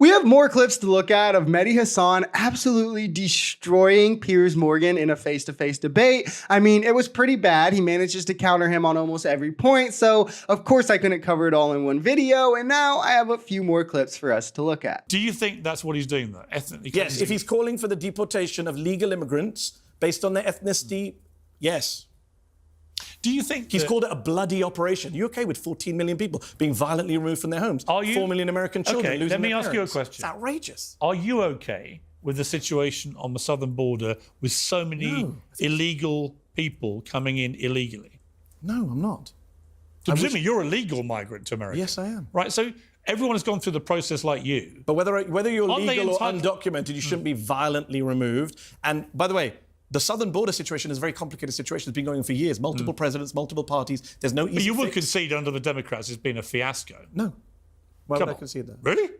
We have more clips to look at of Mehdi Hasan absolutely destroying Piers Morgan in a face-to-face debate. I mean, it was pretty bad. He manages to counter him on almost every point. So, of course, I couldn't cover it all in one video. And now I have a few more clips for us to look at. Do you think that's what he's doing, though? Ethnically? Yes, if he's calling for the deportation of legal immigrants based on their ethnicity, yes. Do you think he's called it a bloody operation? Are you okay with 14 million people being violently removed from their homes? Are you? 4 million American children losing let me their ask you a parents? question. It's outrageous. Are you okay with the situation on the southern border with so many illegal people coming in illegally? No, I'm not. So presumably you're a legal migrant to America. Yes, I am. Right, so everyone has gone through the process like you. But whether you're legal or undocumented, you shouldn't be violently removed. And by the way, the southern border situation is a very complicated situation. It's been going on for years. Multiple presidents, multiple parties. There's no easy But you would fix. concede under the Democrats it's been a fiasco. No. Why Come would I on. concede that? Really?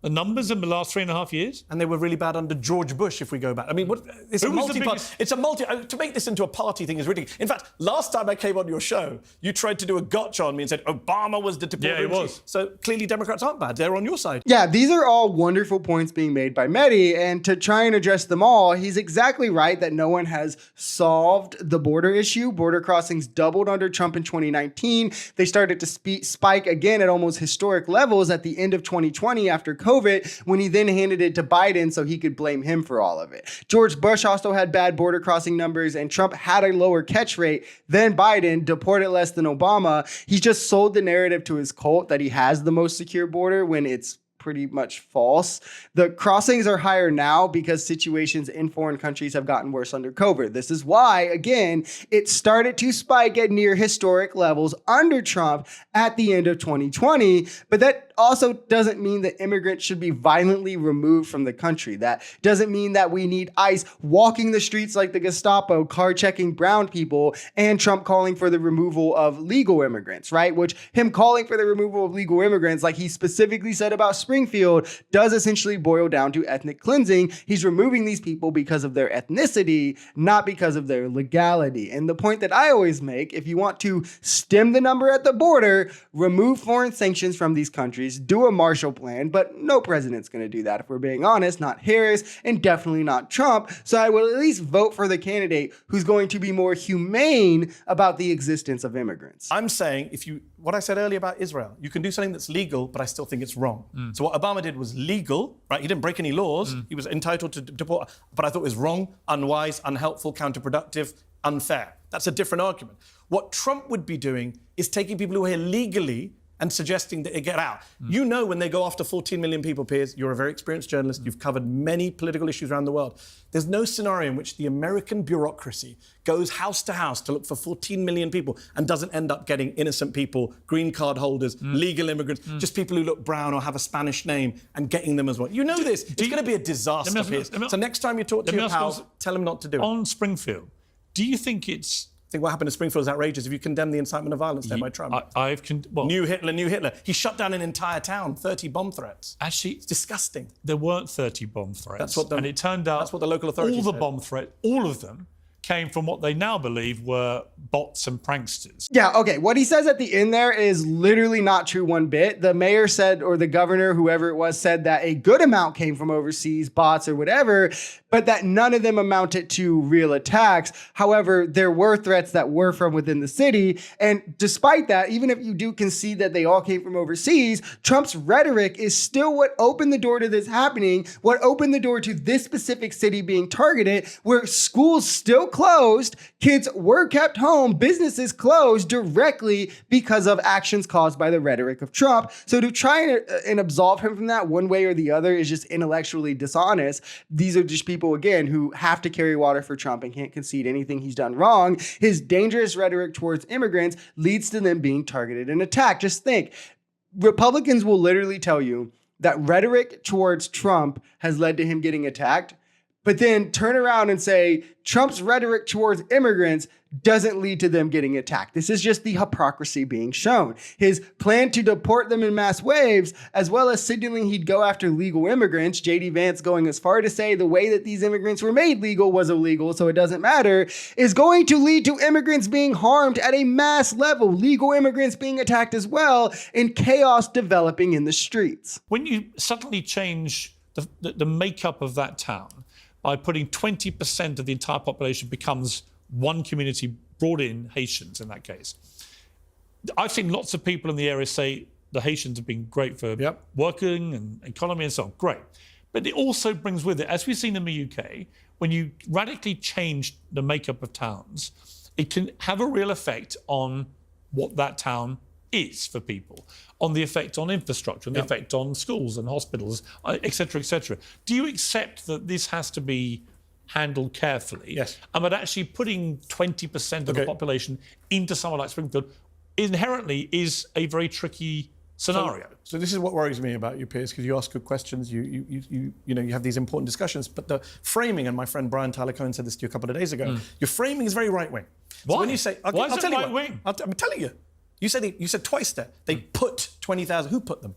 The numbers in the last 3.5 years? And they were really bad under George Bush, if we go back. I mean, it's a multi-party. It's a multi. To make this into a party thing is ridiculous. In fact, last time I came on your show, you tried to do a gotcha on me and said Obama was the deporter. Yeah, he was. So clearly, Democrats aren't bad. They're on your side. Yeah, these are all wonderful points being made by Mehdi, and to try and address them all, he's exactly right that no one has solved the border issue. Border crossings doubled under Trump in 2019. They started to spike again at almost historic levels at the end of 2020 after COVID, when he then handed it to Biden so he could blame him for all of it. George Bush also had bad border crossing numbers, and Trump had a lower catch rate than Biden, deported less than Obama. He just sold the narrative to his cult that he has the most secure border when it's pretty much false. The crossings are higher now because situations in foreign countries have gotten worse under COVID. This is why, again, it started to spike at near historic levels under Trump at the end of 2020. But that also doesn't mean that immigrants should be violently removed from the country. That doesn't mean that we need ICE walking the streets like the Gestapo, card checking brown people, and Trump calling for the removal of legal immigrants, right? Which him calling for the removal of legal immigrants, like he specifically said about Springfield, does essentially boil down to ethnic cleansing. He's removing these people because of their ethnicity, not because of their legality. And the point that I always make, if you want to stem the number at the border, remove foreign sanctions from these countries, do a Marshall Plan, but no president's going to do that if we're being honest, not Harris and definitely not Trump. So I will at least vote for the candidate who's going to be more humane about the existence of immigrants. I'm saying what I said earlier about Israel, you can do something that's legal, but I still think it's wrong. So what Obama did was legal, right? He didn't break any laws. He was entitled to deport, but I thought it was wrong, unwise, unhelpful, counterproductive, unfair. That's a different argument. What Trump would be doing is taking people who are here legally and suggesting that they get out. You know, when they go after 14 million people, Piers, you're a very experienced journalist, you've covered many political issues around the world. There's no scenario in which the American bureaucracy goes house to house to look for 14 million people and doesn't end up getting innocent people, green card holders, legal immigrants, just people who look brown or have a Spanish name and getting them as well. You know this. It's going to be a disaster, Piers. So next time you talk to your pals, tell them not to do it. On Springfield, do you think it's... I think what happened in Springfield is outrageous. If you condemn the incitement of violence there by Trump. New Hitler. He shut down an entire town, 30 bomb threats. Actually, it's disgusting. There weren't 30 bomb threats. And it turned out that's what the local authorities said. Bomb threats, all of them, came from what they now believe were bots and pranksters. Yeah, okay. What he says at the end there is literally not true one bit. The mayor said, or the governor, whoever it was, said that a good amount came from overseas, bots or whatever, but that none of them amounted to real attacks. However, there were threats that were from within the city. And despite that, even if you do concede that they all came from overseas, Trump's rhetoric is still what opened the door to this happening, what opened the door to this specific city being targeted, where schools still closed, kids were kept home, businesses closed directly because of actions caused by the rhetoric of Trump. So to try and absolve him from that one way or the other is just intellectually dishonest. These are just people, again, who have to carry water for Trump and can't concede anything he's done wrong. His dangerous rhetoric towards immigrants leads to them being targeted and attacked. Just think, Republicans will literally tell you that rhetoric towards Trump has led to him getting attacked. but then turn around and say Trump's rhetoric towards immigrants doesn't lead to them getting attacked. This is just the hypocrisy being shown. His plan to deport them in mass waves, as well as signaling he'd go after legal immigrants, J.D. Vance going as far to say the way that these immigrants were made legal was illegal, so it doesn't matter, is going to lead to immigrants being harmed at a mass level, legal immigrants being attacked as well, and chaos developing in the streets. When you suddenly change the makeup of that town by putting 20% of the entire population becomes one community, brought in Haitians in that case. I've seen lots of people in the area say the Haitians have been great for working and economy and so on. Great. But it also brings with it, as we've seen in the UK, when you radically change the makeup of towns, it can have a real effect on what that town is for people, on the effect on infrastructure, on the effect on schools and hospitals, et cetera, et cetera. Do you accept that this has to be handled carefully? Yes. But actually putting 20% of the population into somewhere like Springfield inherently is a very tricky scenario. So this is what worries me about you, Piers, because you ask good questions, you have these important discussions, but the framing, and my friend Brian Tyler Cohen said this to you a couple of days ago, your framing is very right-wing. Why? So when you say, Why is it right-wing? I'm telling you. You said twice there. They put 20,000. Who put them?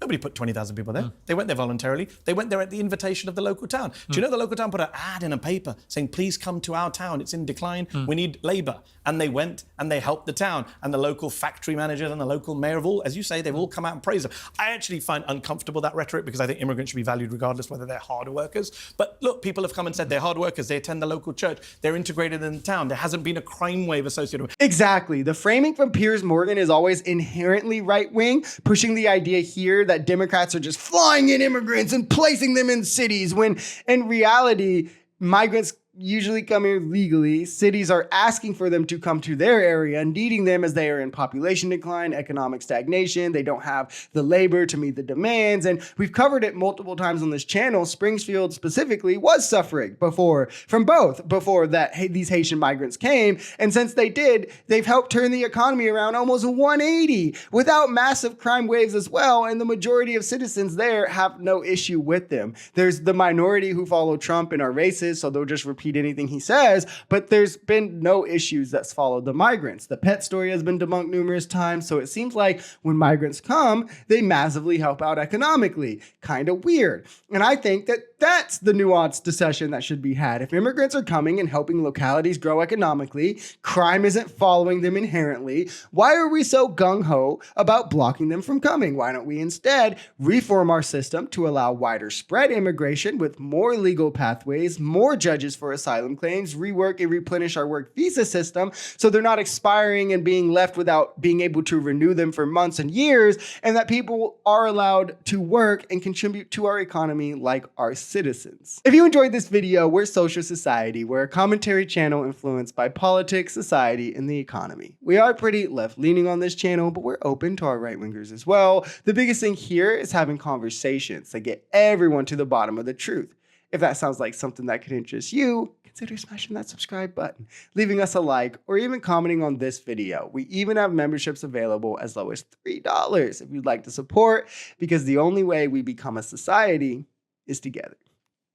Nobody put 20,000 people there. They went there voluntarily. They went there at the invitation of the local town. Do you know the local town put an ad in a paper saying, please come to our town. It's in decline. We need labour. And they went and they helped the town. And the local factory managers and the local mayor of all, as you say, they've all come out and praised them. I actually find uncomfortable that rhetoric because I think immigrants should be valued regardless whether they're hard workers. But look, people have come and said they're hard workers. They attend the local church. They're integrated in the town. There hasn't been a crime wave associated with it. Exactly. The framing from Piers Morgan is always inherently right-wing, pushing the idea here that Democrats are just flying in immigrants and placing them in cities, when in reality, migrants usually come here legally. Cities are asking for them to come to their area, needing them as they are in population decline, economic stagnation. They don't have the labor to meet the demands. And we've covered it multiple times on this channel. Springfield specifically was suffering before that these Haitian migrants came. And since they did, they've helped turn the economy around almost 180 without massive crime waves as well. And the majority of citizens there have no issue with them. There's the minority who follow Trump and are racist, so they'll just repeat anything he says, but there's been no issues that's followed the migrants. The pet story has been debunked numerous times, so it seems like when migrants come, they massively help out economically. Kind of weird. And I think that that's the nuanced discussion that should be had. If immigrants are coming and helping localities grow economically, crime isn't following them inherently, why are we so gung-ho about blocking them from coming? Why don't we instead reform our system to allow wider spread immigration with more legal pathways, more judges for asylum claims, rework and replenish our work visa system so they're not expiring and being left without being able to renew them for months and years, and that people are allowed to work and contribute to our economy like our citizens. If you enjoyed this video, we're Social Society. We're a commentary channel influenced by politics, society, and the economy. We are pretty left-leaning on this channel, but we're open to our right-wingers as well. The biggest thing here is having conversations that get everyone to the bottom of the truth. If that sounds like something that could interest you, consider smashing that subscribe button, leaving us a like, or even commenting on this video. We even have memberships available as low as $3 if you'd like to support, because the only way we become a society is together.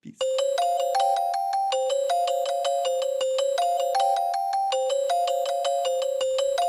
Peace.